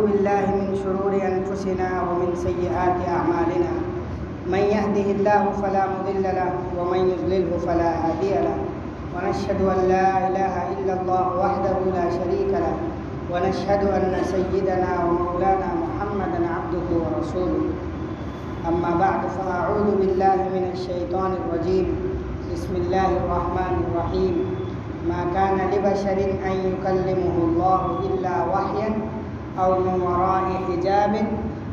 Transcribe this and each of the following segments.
بالله من شرور أنفسنا ومن سيئات أعمالنا من يهده الله فلا مضل له ومن يضلله فلا هادي له ونشهد أن لا إله إلا الله وحده لا شريك له ونشهد أن سيدنا ومولانا محمدا عبده ورسوله أما بعد فأعوذ بالله من الشيطان الرجيم بسم الله الرحمن الرحيم ما كان لبشر أن يكلمه الله إلا وحيا أو من وراء حجاب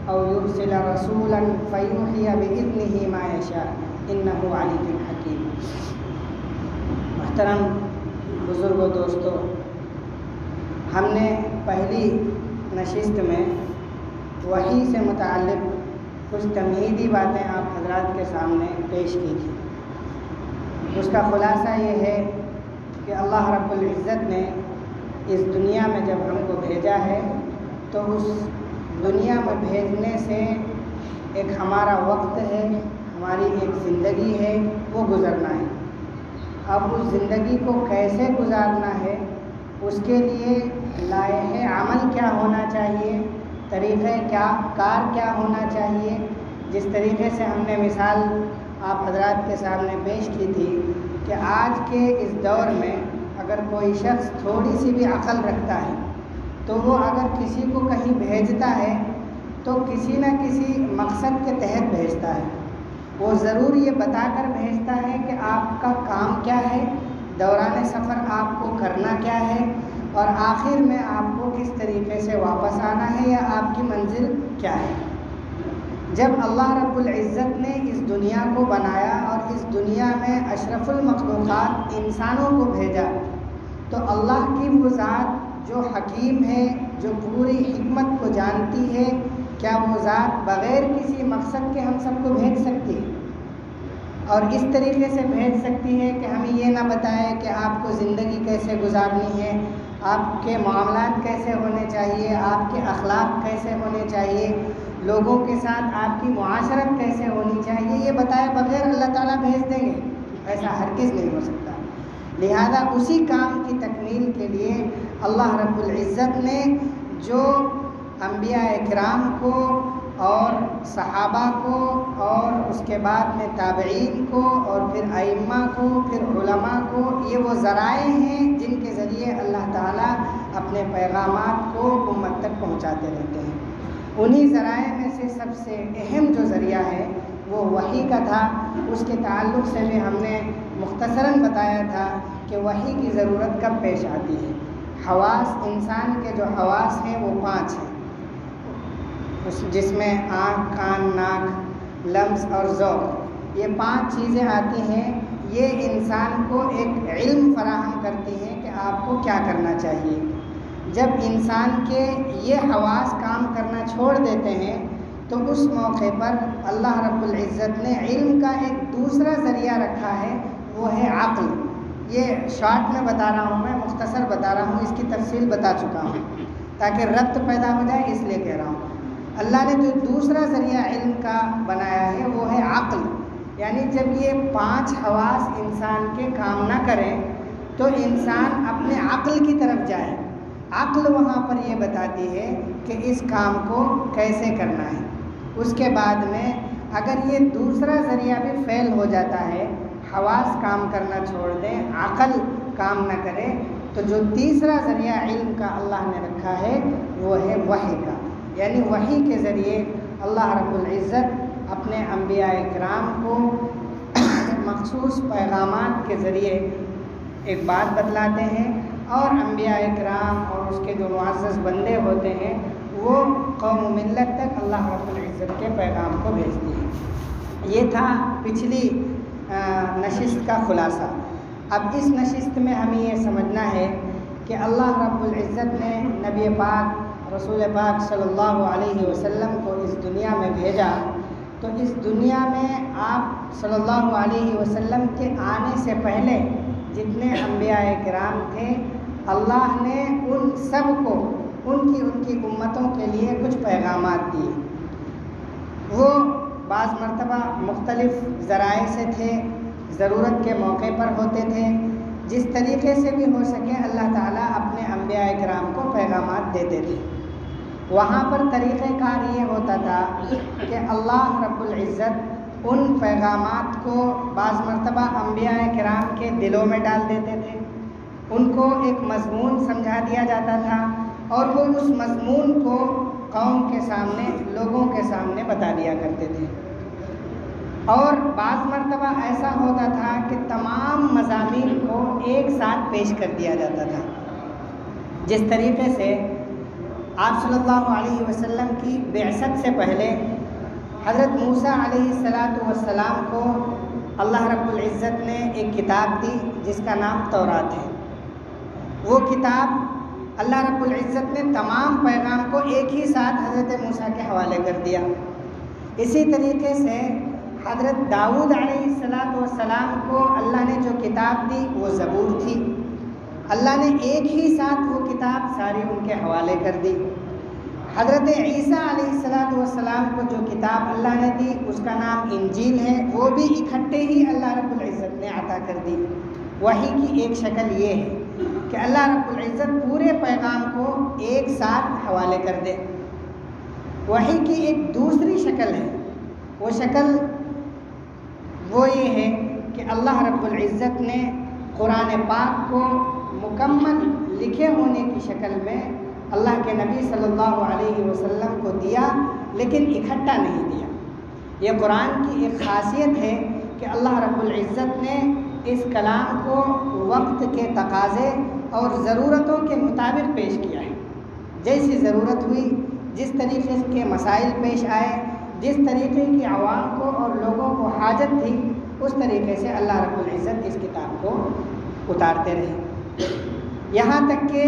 أو يرسل رسولا فيوحي بإذنه ما يشاء إنه عليم حكيم. محترم بزرگوں دوستو، ہم نے پہلی نشست میں وحی سے متعلق کچھ تمہیدی باتیں آپ حضرات کے سامنے پیش کی تھی. اس کا خلاصہ یہ ہے کہ اللہ رب العزت نے اس دنیا میں جب ہم کو بھیجا ہے تو اس دنیا میں بھیجنے سے ایک ہمارا وقت ہے، ہماری ایک زندگی ہے، وہ گزرنا ہے. اب اس زندگی کو کیسے گزارنا ہے، اس کے لیے لائحہ عمل کیا ہونا چاہیے، طریقہ کار کیا ہونا چاہیے. جس طریقے سے ہم نے مثال آپ حضرات کے سامنے پیش کی تھی کہ آج کے اس دور میں اگر کوئی شخص تھوڑی سی بھی عقل رکھتا ہے تو وہ اگر کسی کو کہیں بھیجتا ہے تو کسی نہ کسی مقصد کے تحت بھیجتا ہے. وہ ضرور یہ بتا کر بھیجتا ہے کہ آپ کا کام کیا ہے، دوران سفر آپ کو کرنا کیا ہے، اور آخر میں آپ کو کس طریقے سے واپس آنا ہے یا آپ کی منزل کیا ہے. جب اللہ رب العزت نے اس دنیا کو بنایا اور اس دنیا میں اشرف المخلوقات انسانوں کو بھیجا تو اللہ کی وہ ذات جو حکیم ہے، جو پوری حکمت کو جانتی ہے، کیا وہ ذات بغیر کسی مقصد کے ہم سب کو بھیج سکتی ہے؟ اور اس طریقے سے بھیج سکتی ہے کہ ہمیں یہ نہ بتائے کہ آپ کو زندگی کیسے گزارنی ہے، آپ کے معاملات کیسے ہونے چاہیے، آپ کے اخلاق کیسے ہونے چاہیے، لوگوں کے ساتھ آپ کی معاشرت کیسے ہونی چاہیے، یہ بتائے بغیر اللہ تعالیٰ بھیج دیں گے؟ ایسا ہرگز نہیں ہو سکتا. لہذا اسی کام کی تکمیل کے لیے اللہ رب العزت نے جو انبیاء کرام کو اور صحابہ کو اور اس کے بعد میں تابعین کو اور پھر ائمہ کو، پھر علماء کو، یہ وہ ذرائع ہیں جن کے ذریعے اللہ تعالیٰ اپنے پیغامات کو امت تک پہنچاتے رہتے ہیں. انہی ذرائع میں سے سب سے اہم جو ذریعہ ہے وہ وحی کا تھا. اس کے تعلق سے بھی ہم نے مختصراً بتایا تھا کہ وحی کی ضرورت کب پیش آتی ہے. حواس، انسان کے جو حواس ہیں وہ 5 ہیں، جس میں آنکھ، کان، ناک، لمس اور ذوق، یہ 5 چیزیں آتی ہیں. یہ انسان کو ایک علم فراہم کرتی ہیں کہ آپ کو کیا کرنا چاہیے. جب انسان کے یہ حواس کام کرنا چھوڑ دیتے ہیں تو اس موقع پر اللہ رب العزت نے علم کا ایک دوسرا ذریعہ رکھا ہے، وہ ہے عقل. یہ شارٹ میں بتا رہا ہوں، میں مختصر بتا رہا ہوں، اس کی تفصیل بتا چکا ہوں تاکہ ربط پیدا ہو جائے، اس لیے کہہ رہا ہوں. اللہ نے جو دوسرا ذریعہ علم کا بنایا ہے وہ ہے عقل. یعنی جب یہ 5 حواس انسان کے کام نہ کریں تو انسان اپنے عقل کی طرف جائے. عقل وہاں پر یہ بتاتی ہے کہ اس کام کو کیسے کرنا ہے. اس کے بعد میں اگر یہ دوسرا ذریعہ بھی فیل ہو جاتا ہے، حواس کام کرنا چھوڑ دیں، عقل کام نہ کرے، تو جو تیسرا ذریعہ علم کا اللہ نے رکھا ہے وہ ہے وحی کا. یعنی وحی کے ذریعے اللہ رب العزت اپنے انبیاء کرام کو مخصوص پیغامات کے ذریعے ایک بات بتلاتے ہیں، اور انبیاء کرام اور اس کے جو معزز بندے ہوتے ہیں وہ قوم و ملت تک اللہ رب العزت کے پیغام کو بھیجتی ہیں. یہ تھا پچھلی نشست کا خلاصہ. اب اس نشست میں ہمیں یہ سمجھنا ہے کہ اللہ رب العزت نے نبی پاک رسول پاک صلی اللہ علیہ وسلم کو اس دنیا میں بھیجا تو اس دنیا میں آپ صلی اللہ علیہ وسلم کے آنے سے پہلے جتنے انبیاء کرام تھے اللہ نے ان سب کو ان کی امتوں کے لیے کچھ پیغامات دیے. وہ بعض مرتبہ مختلف ذرائع سے تھے، ضرورت کے موقع پر ہوتے تھے. جس طریقے سے بھی ہو سکے اللہ تعالیٰ اپنے انبیاء کرام کو پیغامات دیتے تھے. وہاں پر طریقہ کار یہ ہوتا تھا کہ اللہ رب العزت ان پیغامات کو بعض مرتبہ انبیاء کرام کے دلوں میں ڈال دیتے تھے، ان کو ایک مضمون سمجھا دیا جاتا تھا اور وہ اس مضمون کو قوم کے سامنے، لوگوں کے سامنے بتا دیا کرتے تھے۔ اور بعض مرتبہ ایسا ہوتا تھا کہ تمام مضامین کو ایک ساتھ پیش کر دیا جاتا تھا، جس طریقے سے آپ صلی اللہ علیہ وسلم کی بعثت سے پہلے حضرت موسیٰ علیہ السلام کو اللہ رب العزت نے ایک کتاب دی جس کا نام تورات ہے۔ وہ کتاب اللہ رب العزت نے تمام پیغام کو ایک ہی ساتھ حضرت موسیٰ کے حوالے کر دیا۔ اسی طریقے سے حضرت داؤد علیہ السلام کو اللہ نے جو کتاب دی وہ زبور تھی، اللہ نے ایک ہی ساتھ وہ کتاب ساری ان کے حوالے کر دی۔ حضرت عیسیٰ علیہ السلام کو جو کتاب اللہ نے دی اس کا نام انجیل ہے، وہ بھی اکٹھے ہی اللہ رب العزت نے عطا کر دی۔ وحی کی ایک شکل یہ ہے کہ اللہ رب العزت پورے پیغام کو ایک ساتھ حوالے کر دے۔ وحی کی ایک دوسری شکل ہے، وہ شکل وہ یہ ہے کہ اللہ رب العزت نے قرآن پاک کو مکمل لکھے ہونے کی شکل میں اللہ کے نبی صلی اللہ علیہ وسلم کو دیا، لیکن اکٹھا نہیں دیا۔ یہ قرآن کی ایک خاصیت ہے کہ اللہ رب العزت نے اس کلام کو وقت کے تقاضے اور ضرورتوں کے مطابق پیش کیا ہے۔ جیسی ضرورت ہوئی، جس طریقے کے مسائل پیش آئے، جس طریقے کی عوام کو اور لوگوں کو حاجت تھی، اس طریقے سے اللہ رب العزت اس کتاب کو اتارتے رہے، یہاں تک کہ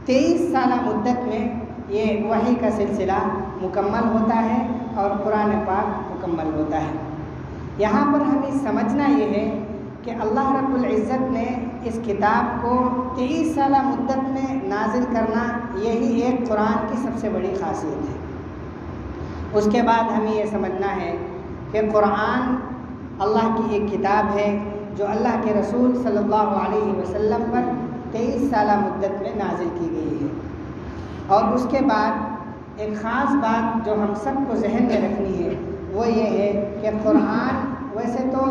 23 سالہ مدت میں یہ وحی کا سلسلہ مکمل ہوتا ہے اور قرآن پاک مکمل ہوتا ہے۔ یہاں پر ہمیں سمجھنا یہ ہے کہ اللہ رب العزت نے اس کتاب کو 23 سالہ مدت میں نازل کرنا، یہی ایک قرآن کی سب سے بڑی خاصیت ہے۔ اس کے بعد ہمیں یہ سمجھنا ہے کہ قرآن اللہ کی ایک کتاب ہے جو اللہ کے رسول صلی اللہ علیہ وسلم پر 23 سالہ مدت میں نازل کی گئی ہے۔ اور اس کے بعد ایک خاص بات جو ہم سب کو ذہن میں رکھنی ہے وہ یہ ہے کہ قرآن، ویسے تو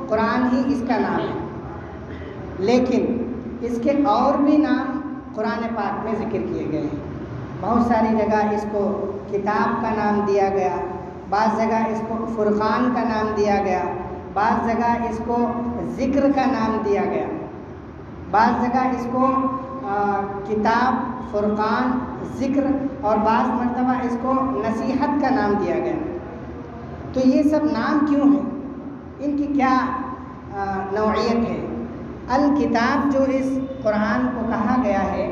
قرآن ہی اس کا نام ہے، لیکن اس کے اور بھی نام قرآن پاک میں ذکر کیے گئے ہیں۔ بہت ساری جگہ اس کو کتاب کا نام دیا گیا، بعض جگہ اس کو فرقان کا نام دیا گیا، بعض جگہ اس کو ذکر کا نام دیا گیا، بعض جگہ اس کو کتاب، فرقان، ذکر اور بعض مرتبہ اس کو نصیحت کا نام دیا گیا۔ تو یہ سب نام کیوں ہیں؟ ان کی کیا نوعیت ہے؟ الکتاب جو اس قرآن کو کہا گیا ہے،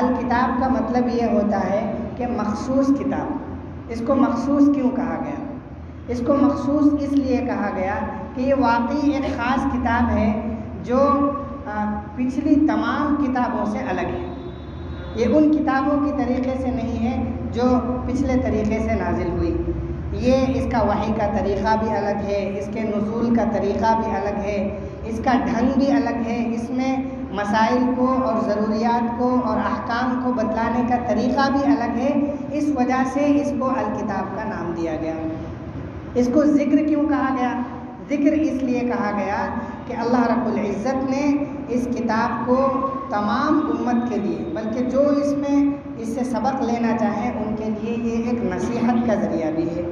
الکتاب کا مطلب یہ ہوتا ہے کہ مخصوص کتاب۔ اس کو مخصوص کیوں کہا گیا؟ اس کو مخصوص اس لیے کہا گیا کہ یہ واقعی ایک خاص کتاب ہے جو پچھلی تمام کتابوں سے الگ ہے۔ یہ ان کتابوں کی طریقے سے نہیں ہے جو پچھلے طریقے سے نازل ہوئی۔ یہ اس کا وحی کا طریقہ بھی الگ ہے، اس کے نزول کا طریقہ بھی الگ ہے، اس کا ڈھنگ بھی الگ ہے، اس میں مسائل کو اور ضروریات کو اور احکام کو بتلانے کا طریقہ بھی الگ ہے۔ اس وجہ سے اس کو الکتاب کا نام دیا گیا۔ اس کو ذکر کیوں کہا گیا؟ ذکر اس لیے کہا گیا کہ اللہ رب العزت نے اس کتاب کو تمام امت کے لیے، بلکہ جو اس سے سبق لینا چاہیں ان کے لیے یہ ایک نصیحت کا ذریعہ بھی ہے،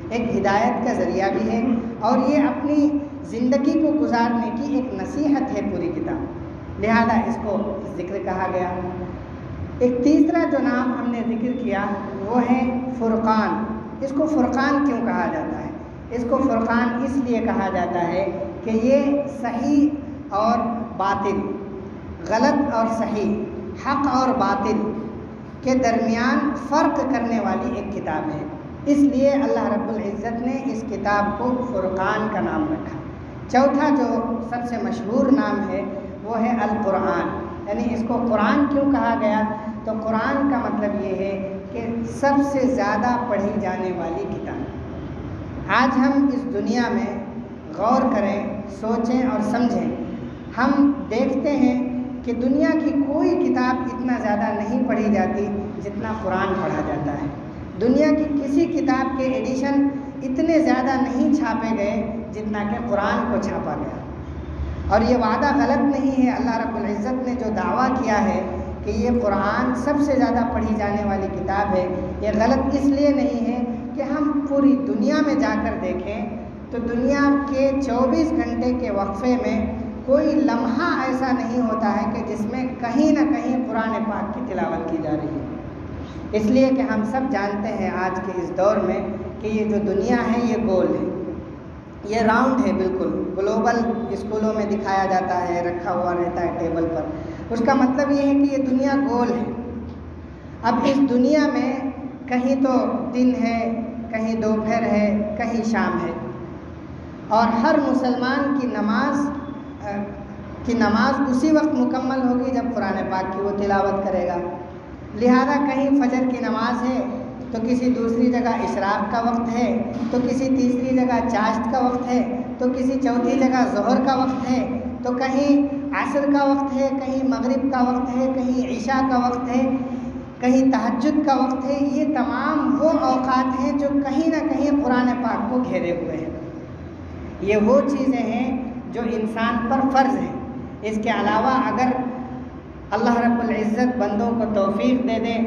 ایک ہدایت کا ذریعہ بھی ہے، اور یہ اپنی زندگی کو گزارنے کی ایک نصیحت ہے پوری کتاب، لہذا اس کو ذکر کہا گیا۔ ایک تیسرا جو نام ہم نے ذکر کیا وہ ہے فرقان۔ اس کو فرقان کیوں کہا جاتا ہے؟ اس کو فرقان اس لیے کہا جاتا ہے کہ یہ صحیح اور باطل، غلط اور صحیح، حق اور باطل کے درمیان فرق کرنے والی ایک کتاب ہے، اس لیے اللہ رب العزت نے اس کتاب کو فرقان کا نام رکھا۔ چوتھا جو سب سے مشہور نام ہے وہ ہے القرآن، یعنی اس کو قرآن کیوں کہا گیا؟ تو قرآن کا مطلب یہ ہے کہ سب سے زیادہ پڑھی جانے والی کتاب۔ آج ہم اس دنیا میں غور کریں، سوچیں اور سمجھیں، ہم دیکھتے ہیں کہ دنیا کی کوئی کتاب اتنا زیادہ نہیں پڑھی جاتی جتنا قرآن پڑھا جاتا ہے۔ دنیا کی کسی کتاب کے ایڈیشن اتنے زیادہ نہیں چھاپے گئے جتنا کہ قرآن کو چھاپا گیا۔ اور یہ وعدہ غلط نہیں ہے، اللہ رب العزت نے جو دعویٰ کیا ہے کہ یہ قرآن سب سے زیادہ پڑھی جانے والی کتاب ہے، یہ غلط اس لیے نہیں ہے کہ ہم پوری دنیا میں جا کر دیکھیں تو دنیا کے 24 گھنٹے کے وقفے میں کوئی لمحہ ایسا نہیں ہوتا ہے کہ جس میں کہیں نہ کہیں قرآن پاک کی تلاوت کی جا رہی ہے۔ اس لیے کہ ہم سب جانتے ہیں آج کے اس دور میں کہ یہ جو دنیا ہے یہ گول ہے، یہ راؤنڈ ہے، بالکل گلوبل اسکولوں میں دکھایا جاتا ہے، رکھا ہوا رہتا ہے ٹیبل پر۔ اس کا مطلب یہ ہے کہ یہ دنیا گول ہے۔ اب اس دنیا میں کہیں تو دن ہے، کہیں دوپہر ہے، کہیں شام ہے، اور ہر مسلمان کی نماز اسی وقت مکمل ہوگی جب قرآن پاک کی وہ تلاوت کرے گا۔ لہذا کہیں فجر کی نماز ہے تو کسی دوسری جگہ اشراق کا وقت ہے، تو کسی تیسری جگہ چاشت کا وقت ہے، تو کسی چوتھی جگہ ظہر کا وقت ہے، تو کہیں عصر کا وقت ہے، کہیں مغرب کا وقت ہے، کہیں عشاء کا وقت ہے، کہیں تہجد کا وقت ہے۔ یہ تمام وہ اوقات ہیں جو کہیں نہ کہیں قرآن پاک کو گھیرے ہوئے ہیں۔ یہ وہ چیزیں ہیں جو انسان پر فرض ہیں۔ اس کے علاوہ اگر اللہ رب العزت بندوں کو توفیق دے دے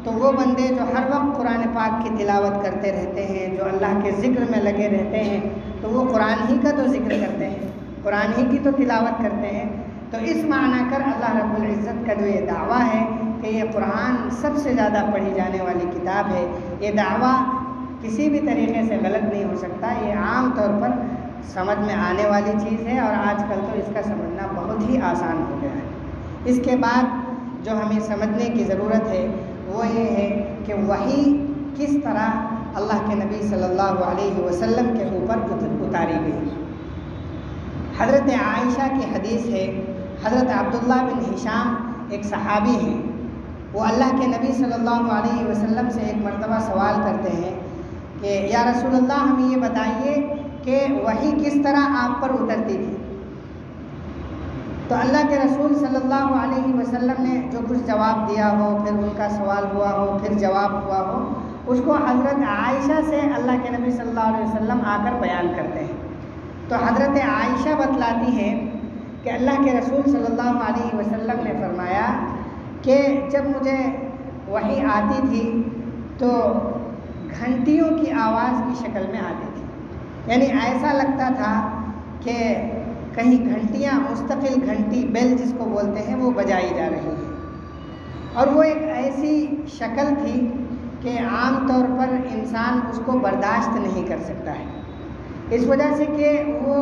تو وہ بندے جو ہر وقت قرآن پاک کی تلاوت کرتے رہتے ہیں، جو اللہ کے ذکر میں لگے رہتے ہیں، تو وہ قرآن ہی کا تو ذکر کرتے ہیں، قرآن ہی کی تو تلاوت کرتے ہیں۔ تو اس معنی کر اللہ رب العزت کا جو یہ دعویٰ ہے کہ یہ قرآن سب سے زیادہ پڑھی جانے والی کتاب ہے، یہ دعویٰ کسی بھی طریقے سے غلط نہیں ہو سکتا۔ یہ عام طور پر سمجھ میں آنے والی چیز ہے، اور آج کل تو اس کا سمجھنا بہت ہی آسان ہو گیا ہے۔ اس کے بعد جو ہمیں سمجھنے کی ضرورت ہے وہ یہ ہے کہ وحی کس طرح اللہ کے نبی صلی اللہ علیہ وسلم کے اوپر اتاری گئی۔ حضرت عائشہ کی حدیث ہے، حضرت عبداللہ بن ہشام ایک صحابی ہیں، وہ اللہ کے نبی صلی اللہ علیہ وسلم سے ایک مرتبہ سوال کرتے ہیں کہ یا رسول اللہ ہمیں یہ بتائیے کہ وحی کس طرح آپ پر اترتی تھی۔ تو اللہ کے رسول صلی اللہ علیہ وسلم نے جو کچھ جواب دیا ہو، پھر ان کا سوال ہوا ہو، پھر جواب ہوا ہو، اس کو حضرت عائشہ سے اللہ کے نبی صلی اللہ علیہ وسلم آ کر بیان کرتے ہیں۔ تو حضرت عائشہ بتلاتی ہیں کہ اللہ کے رسول صلی اللہ علیہ وسلم نے فرمایا کہ جب مجھے وحی آتی تھی تو گھنٹیوں کی آواز کی شکل میں آتی تھی، یعنی ایسا لگتا تھا کہ کہیں گھنٹیاں مستقل گھنٹی بیل جس کو بولتے ہیں وہ بجائی جا رہی ہے، اور وہ ایک ایسی شکل تھی کہ عام طور پر انسان اس کو برداشت نہیں کر سکتا ہے، اس وجہ سے کہ وہ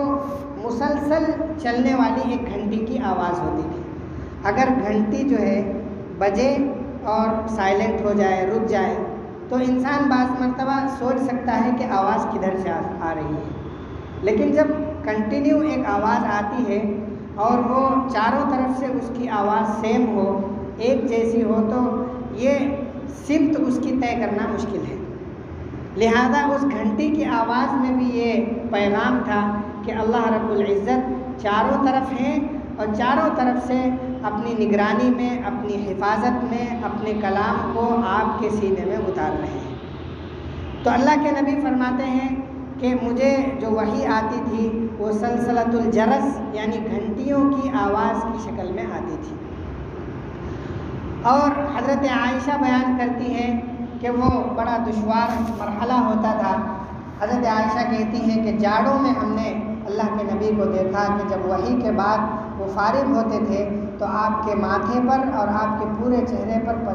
مسلسل چلنے والی ایک گھنٹی کی آواز ہوتی تھی۔ اگر گھنٹی جو ہے بجے اور سائلنٹ ہو جائے، رک جائے، تو انسان بعض مرتبہ سوچ سکتا ہے کہ آواز کدھر سے آ رہی ہے، لیکن جب کنٹینیو ایک آواز آتی ہے اور وہ چاروں طرف سے اس کی آواز سیم ہو، ایک جیسی ہو، تو یہ سمت اس کی طے کرنا مشکل ہے۔ لہذا اس گھنٹی کی آواز میں بھی یہ پیغام تھا کہ اللہ رب العزت چاروں طرف ہیں اور چاروں طرف سے اپنی نگرانی میں، اپنی حفاظت میں اپنے کلام کو آپ کے سینے میں اتار رہے ہیں۔ تو اللہ کے نبی فرماتے ہیں کہ مجھے جو وحی آتی تھی وہ سلسلۃ الجرس یعنی گھنٹیوں کی آواز کی شکل میں آتی تھی۔ اور حضرت عائشہ بیان کرتی ہیں کہ وہ بڑا دشوار مرحلہ ہوتا تھا۔ حضرت عائشہ کہتی ہیں کہ جاڑوں میں ہم نے اللہ کے نبی کو دیکھا کہ جب وحی کے بعد وہ فارغ ہوتے تھے تو آپ کے ماتھے پر اور آپ کے پورے چہرے پر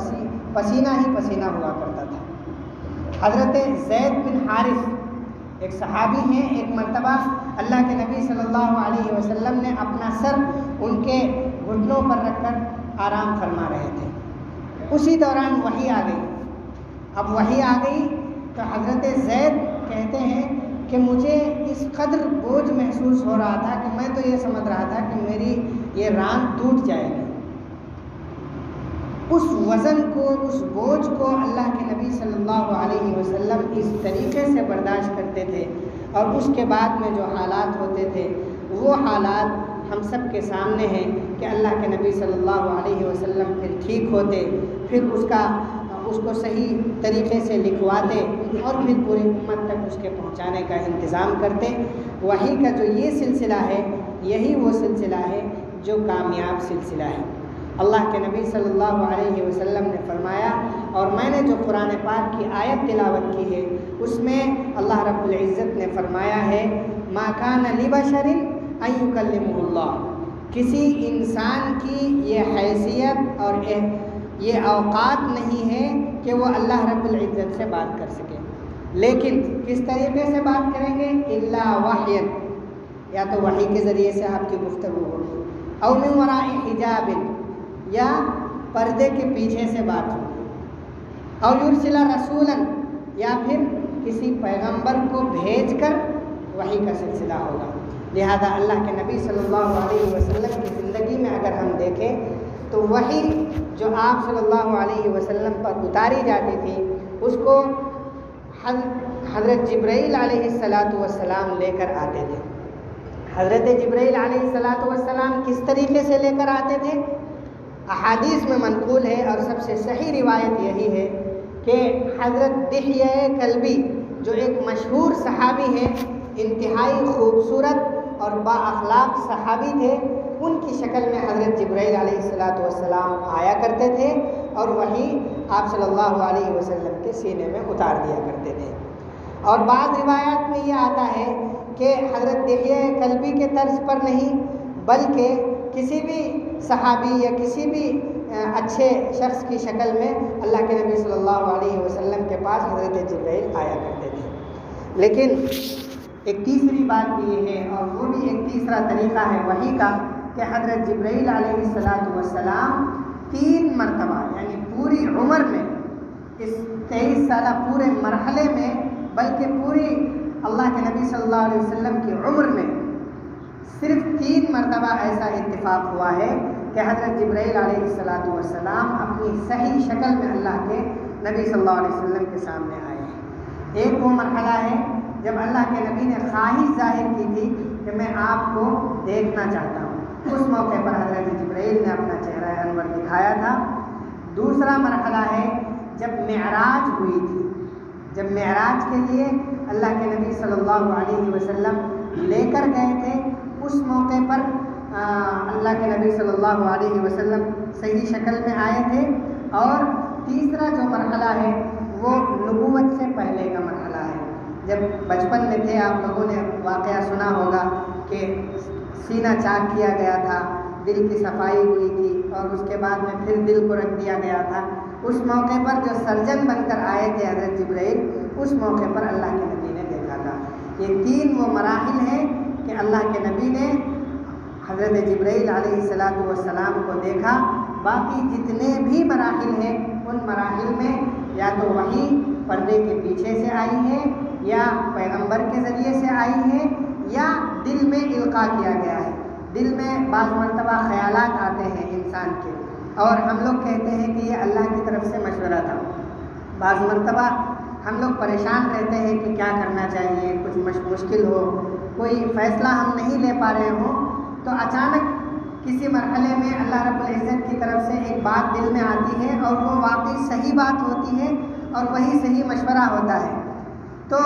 پسینہ ہی پسینہ ہوا کرتا تھا۔ حضرت زید بن حارث ایک صحابی ہیں، ایک مرتبہ اللہ کے نبی صلی اللہ علیہ وسلم نے اپنا سر ان کے گھٹنوں پر رکھ کر آرام فرما رہے تھے، اسی دوران وحی آ گئی۔ اب وحی آ گئی تو حضرت زید کہتے ہیں کہ مجھے اس قدر بوجھ محسوس ہو رہا تھا کہ میں تو یہ سمجھ رہا تھا کہ میری یہ ران ٹوٹ جائے گی۔ اس وزن کو، اس بوجھ کو اللہ کے نبی صلی اللہ علیہ وسلم اس طریقے سے برداشت کرتے تھے، اور اس کے بعد میں جو حالات ہوتے تھے وہ حالات ہم سب کے سامنے ہیں کہ اللہ کے نبی صلی اللہ علیہ وسلم پھر ٹھیک ہوتے، پھر اس کا اس کو صحیح طریقے سے لکھواتے اور پھر پوری امت تک اس کے پہنچانے کا انتظام کرتے۔ وحی کا جو یہ سلسلہ ہے یہی وہ سلسلہ ہے جو کامیاب سلسلہ ہے۔ اللہ کے نبی صلی اللہ علیہ وسلم نے فرمایا، اور میں نے جو قرآن پاک کی آیت تلاوت کی ہے اس میں اللہ رب العزت نے فرمایا ہے ما کان لبشر ان یکلمہ اللہ، کسی انسان کی یہ حیثیت اور یہ اوقات نہیں ہے کہ وہ اللہ رب العزت سے بات کر سکے، لیکن کس طریقے سے بات کریں گے؟ الا وحی، یا تو وحی کے ذریعے سے آپ کی گفتگو ہوگی، او من وراء حجاب، یا پردے کے پیچھے سے بات ہوگی، او یرسل رسولا، یا پھر کسی پیغمبر کو بھیج کر وحی کا سلسلہ ہوگا۔ لہذا اللہ کے نبی صلی اللہ علیہ وسلم کی زندگی میں اگر ہم دیکھیں تو وحی جو آپ صلی اللہ علیہ وسلم پر اتاری جاتی تھی اس کو حضرت جبرائیل علیہ السلام لے کر آتے تھے۔ حضرت جبرائیل علیہ السلام کس طریقے سے لے کر آتے تھے؟ احادیث میں منقول ہے اور سب سے صحیح روایت یہی ہے کہ حضرت دحیہ کلبی جو ایک مشہور صحابی ہیں، انتہائی خوبصورت اور با اخلاق صحابی تھے، ان کی شکل میں حضرت جبرائیل علیہ السلام آیا کرتے تھے اور وہی آپ صلی اللہ علیہ وسلم کے سینے میں اتار دیا کرتے تھے۔ اور بعض روایات میں یہ آتا ہے کہ حضرت دحیہ کلبی کے طرز پر نہیں بلکہ کسی بھی صحابی یا کسی بھی اچھے شخص کی شکل میں اللہ کے نبی صلی اللہ علیہ وسلم کے پاس حضرت جبرائیل آیا کرتے تھے۔ لیکن ایک تیسری بات بھی یہ ہے، اور وہ بھی ایک تیسرا طریقہ ہے وحی کا، کہ حضرت جبرائیل علیہ السلام 3 مرتبہ یعنی پوری عمر میں، اس 23 سالہ پورے مرحلے میں، بلکہ پوری اللہ کے نبی صلی اللہ علیہ وسلم کی عمر میں صرف 3 مرتبہ ایسا اتفاق ہوا ہے کہ حضرت جبرائیل علیہ السلام اپنی صحیح شکل میں اللہ کے نبی صلی اللہ علیہ وسلم کے سامنے آئے ہیں۔ ایک وہ مرحلہ ہے جب اللہ کے نبی نے خواہش ظاہر کی تھی کہ میں آپ کو دیکھنا چاہتا ہوں، اس موقع پر حضرت جبرائیل نے اپنا چہرہ انور دکھایا تھا۔ دوسرا مرحلہ ہے جب معراج ہوئی تھی، جب معراج کے لیے اللہ کے نبی صلی اللہ علیہ وسلم لے کر گئے تھے، اس موقع پر اللہ کے نبی صلی اللہ علیہ وسلم صحیح شکل میں آئے تھے۔ اور تیسرا جو مرحلہ ہے وہ نبوت سے پہلے کا مرحلہ ہے، جب بچپن میں تھے آپ لوگوں نے واقعہ سنا ہوگا کہ سینہ چاک کیا گیا تھا، دل کی صفائی ہوئی تھی اور اس کے بعد میں پھر دل کو رکھ دیا گیا تھا۔ اس موقع پر جو سرجن بن کر آئے تھے حضرت جبرائیل، اس موقع پر اللہ کے نبی نے دیکھا تھا۔ یہ 3 وہ مراحل ہیں کہ اللہ کے نبی نے حضرت جبرائیل علیہ السلام کو دیکھا۔ باقی جتنے بھی مراحل ہیں ان مراحل میں یا تو وحی پردے کے پیچھے سے آئی ہے، یا پیغمبر کے ذریعے سے آئی ہے، یا دل میں القاء کیا گیا ہے۔ دل میں بعض مرتبہ خیالات آتے ہیں انسان کے، اور ہم لوگ کہتے ہیں کہ یہ اللہ کی طرف سے مشورہ تھا۔ بعض مرتبہ ہم لوگ پریشان رہتے ہیں کہ کیا کرنا چاہیے، کچھ مشکل ہو، کوئی فیصلہ ہم نہیں لے پا رہے ہوں، تو اچانک کسی مرحلے میں اللہ رب العزت کی طرف سے ایک بات دل میں آتی ہے اور وہ واقعی صحیح بات ہوتی ہے اور وہی صحیح مشورہ ہوتا ہے، تو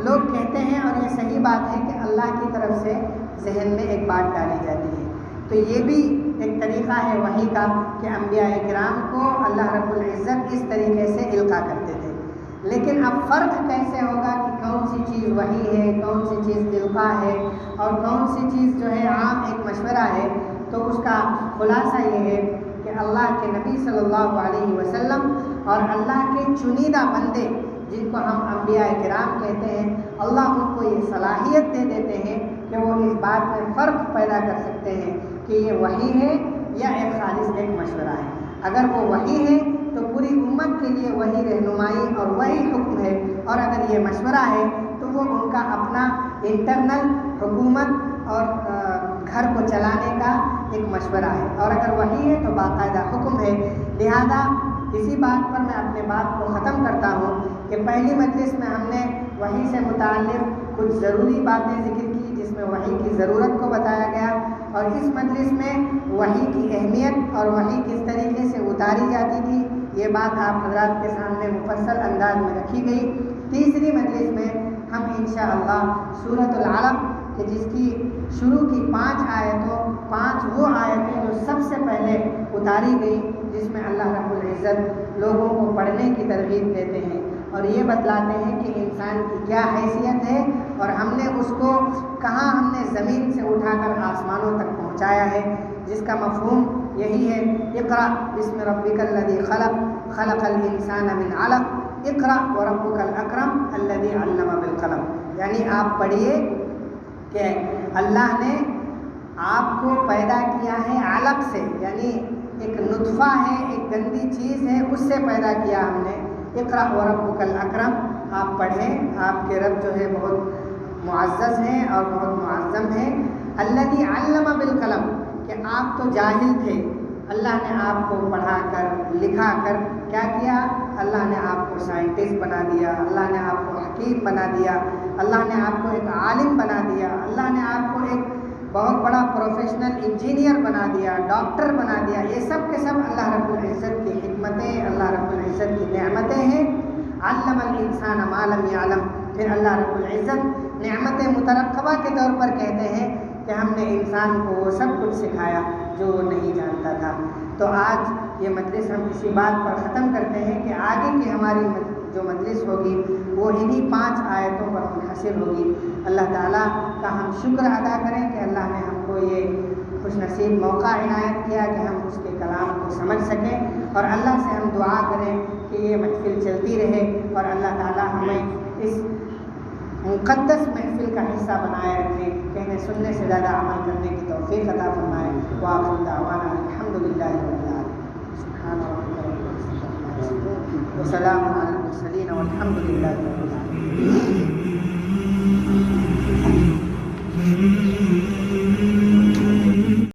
لوگ کہتے ہیں اور یہ صحیح بات ہے کہ اللہ کی طرف سے ذہن میں ایک بات ڈالی جاتی ہے۔ تو یہ بھی ایک طریقہ ہے وحی کا کہ انبیاء کرام کو اللہ رب العزت اس طریقے سے القاء کرتے تھے۔ لیکن اب فرق کیسے ہوگا کہ کون سی چیز وحی ہے، کون سی چیز القاء ہے، اور کون سی چیز جو ہے عام ایک مشورہ ہے؟ تو اس کا خلاصہ یہ ہے کہ اللہ کے نبی صلی اللہ علیہ وسلم اور اللہ کے چنیدہ بندے جن کو ہم انبیاء کرام کہتے ہیں، اللہ ان کو یہ صلاحیت دے دیتے ہیں کہ وہ اس بات میں فرق پیدا کر سکتے ہیں کہ یہ وحی ہے یا ایک خالص ایک مشورہ ہے۔ اگر وہ وحی ہے تو پوری امت کے لیے وہی رہنمائی اور وہی حکم ہے، اور اگر یہ مشورہ ہے تو وہ ان کا اپنا انٹرنل حکومت اور گھر کو چلانے کا ایک مشورہ ہے، اور اگر وحی ہے تو باقاعدہ حکم ہے۔ لہذا اسی بات پر میں اپنے بات کو ختم کرتا ہوں کہ پہلی مجلس میں ہم نے وحی سے متعلق کچھ ضروری باتیں ذکر کی جس میں وحی کی ضرورت کو بتایا گیا، اور اس مجلس میں وحی کی اہمیت اور وحی کس طریقے سے اتاری جاتی تھی یہ بات آپ حضرات کے سامنے مفصل انداز میں رکھی گئی۔ تیسری مجلس میں ہم انشاءاللہ سورۃ العلق کہ جس کی شروع کی 5 آیتوں 5 وہ آیتیں جو سب سے پہلے اتاری گئی، جس میں اللہ رب العزت لوگوں کو پڑھنے کی ترغیب دیتے ہیں اور یہ بتلاتے ہیں کہ انسان کی کیا حیثیت ہے اور ہم نے اس کو کہاں ہم نے زمین سے اٹھا کر آسمانوں تک پہنچایا ہے، جس کا مفہوم یہی ہے اقرأ بسم ربک الذی خلق خلق الانسان من علق اقرأ وربک الاکرم الذی علم بالقلم، یعنی آپ پڑھیے کہ اللہ نے آپ کو پیدا کیا ہے علق سے، یعنی ایک نطفہ ہے، ایک گندی چیز ہے، اس سے پیدا کیا ہم نے۔ اقرأ وربک الاکرم، آپ پڑھیں، آپ کے رب جو ہے بہت معزز ہیں اور بہت معظم ہیں۔ الذی علم بالقلم، کہ آپ تو جاہل تھے، اللہ نے آپ کو پڑھا کر لکھا کر کیا کیا؟ اللہ نے آپ کو سائنٹسٹ بنا دیا، اللہ نے آپ کو حکیم بنا دیا، اللہ نے آپ کو ایک عالم بنا دیا، اللہ نے آپ کو ایک بہت بڑا پروفیشنل انجینئر بنا دیا، ڈاکٹر بنا دیا۔ یہ سب کے سب اللہ رب العزت کی حکمتیں، اللہ رب العزت کی نعمتیں ہیں۔ علم الانسان ما لم یعلم، پھر اللہ رب العزت نعمت مترقبہ کے طور پر کہتے ہیں کہ ہم نے انسان کو وہ سب کچھ سکھایا جو وہ نہیں جانتا تھا۔ تو آج یہ مجلس ہم اسی بات پر ختم کرتے ہیں کہ آگے کی ہماری جو مجلس ہوگی وہ انہی 5 آیتوں پر منحصر ہوگی۔ اللہ تعالیٰ کا ہم شکر ادا کریں کہ اللہ نے ہم کو یہ خوش نصیب موقع عنایت کیا کہ ہم اس کے کلام کو سمجھ سکیں، اور اللہ سے ہم دعا کریں کہ یہ محفل چلتی رہے اور اللہ تعالیٰ ہمیں اس مقدس محفل کا حصہ بنائے رکھے، کہنے سننے سے زیادہ عمل کرنے کی توفیق عطا فرمائے۔ وآخر دعوانا الحمدللہ رب العالمین، سبحان ربک رب العزت عما یصفون وسلام علی المرسلین والحمدللہ رب العالمین۔